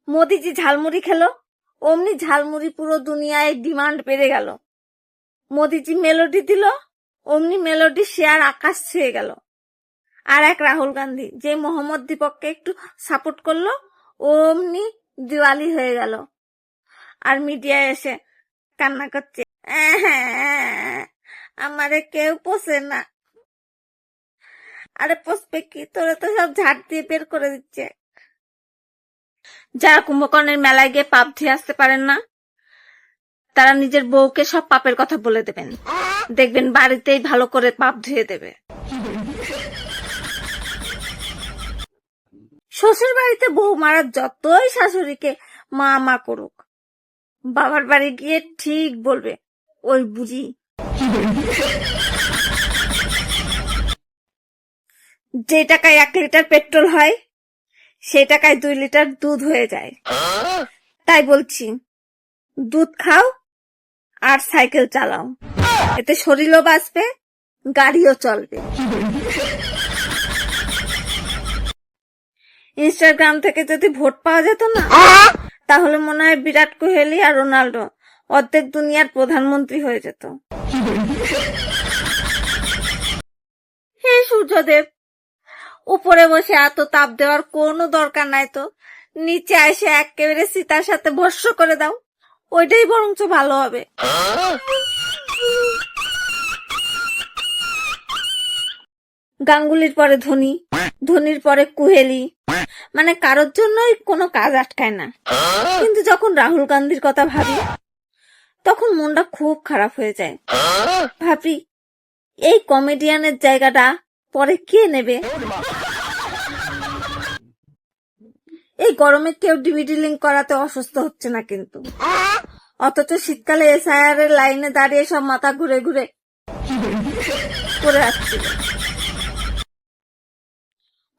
মোদিজি ঝালমুড়ি খেলো, অমনি ঝালমুড়ি পুরো দুনিয়ায় ডিমান্ড বেড়ে গেল। মোদিজি মেলোডি দিল, অমনি মেলোডি শেয়ার আকাশ ছুঁয়ে গেল। আর এক রাহুল গান্ধী যে মোহাম্মদ দীপককে একটু সাপোর্ট করলো, অমনি দিওয়ালি হয়ে গেল। আর মিডিয়ায় এসে কান্না করছে, আমারে কেউ পোষে না। আরে পোষবে কি, তোরা তো সব ঝাড় দিয়ে বের করে দিচ্ছে। যারা কুম্ভকর্ণের মেলায় গিয়ে পাপ ধুয়ে আসতে পারেন না, তারা নিজের বউকে সব পাপের কথা বলে দেবেন, দেখবেন বাড়িতেই ভালো করে পাপ ধুয়ে দেবে। শ্বশুর বাড়িতে বউ মারার যতই শাশুড়িকে মা মা করুক, বাবার বাড়ি গিয়ে ঠিক বলবে ওই বুঝি। যে টাকায় 1 লিটার পেট্রোল হয়, সেই টাকায় 2 লিটার দুধ হয়ে যায়। তাই বলছি, দুধ খাও আর সাইকেল চালাও, এতে শরীরও বাঁচবে, গাড়িও চলবে। ইনস্টাগ্রাম থেকে যদি ভোট পাওয়া যেত না, তাহলে মনে হয় বিরাট কোহলি আর রোনাল্ডো অর্ধেক দুনিয়ার প্রধানমন্ত্রী হয়ে যেত। হে সূর্যদেব, উপরে বসে এত তাপ দেওয়ার কোনো দরকার নাই তো, নিচে এসে একেবারে সীতার সাথে ভস্ম করে দাও, ওইটাই বরঞ্চ ভালো হবে। গাঙ্গুলির পরে ধোনি, ধোনির পরে কোহলি, মানে কারোর জন্যই কোনো কাজ আটকায় না। কিন্তু যখন রাহুল গান্ধীর কথা ভাবি, তখন মনটা খুব খারাপ হয়ে যায়। ভাবি, এই কমেডিয়ানের জায়গাটা পরে কে নেবে? এই গরমে কেউ ডিভিডি লিঙ্ক করাতে অসুস্থ হচ্ছে না কিন্তু, অথচ শীতকালে এসআইআর এর লাইনে দাঁড়িয়ে সব মাথা ঘুরে ঘুরে করে আসছিল।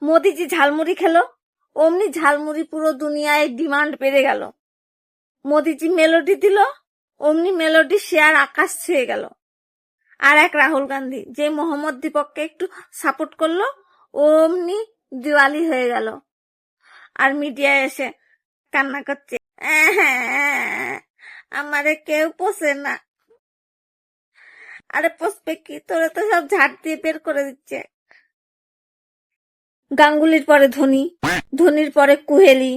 মোদিজি ঝালমুড়ি খেলো, অমনি ঝালমুড়ি পুরো দুনিয়ায় ডিমান্ড বেড়ে গেল। মোদিজি মেলোডি দিল, অমনি মেলোডি শেয়ার আকাশ ছুঁয়ে গেল। আর এক রাহুল গান্ধী যে মোহাম্মদ দীপককে একটু সাপোর্ট করলো, অমনি দিওয়ালি হয়ে গেল। আর মিডিয়ায় এসে কান্না করছে, আমারে কেউ পোষে না। আরে পোষবে কি, তোরা তো সব ঝাড় দিয়ে বের করে দিচ্ছে। গাঙ্গুলির পরে ধোনি, ধোনির পরে কোহলি,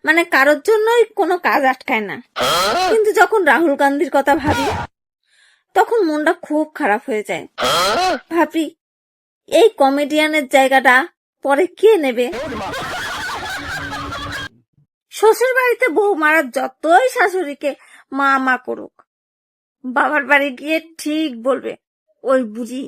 মানে কারোর জন্যই কোনো কাজ আটকায় না। কিন্তু যখন রাহুল গান্ধীর কথা ভাবি, তখন মনটা খুব খারাপ হয়ে যায়। ভাবি, এই কমেডিয়ানের জায়গাটা পরে কে নেবে? শ্বশুর বাড়িতে বউ মারার যতই শাশুড়িকে মা মা করুক, বাবার বাড়ি গিয়ে ঠিক বলবে ওই বুঝি।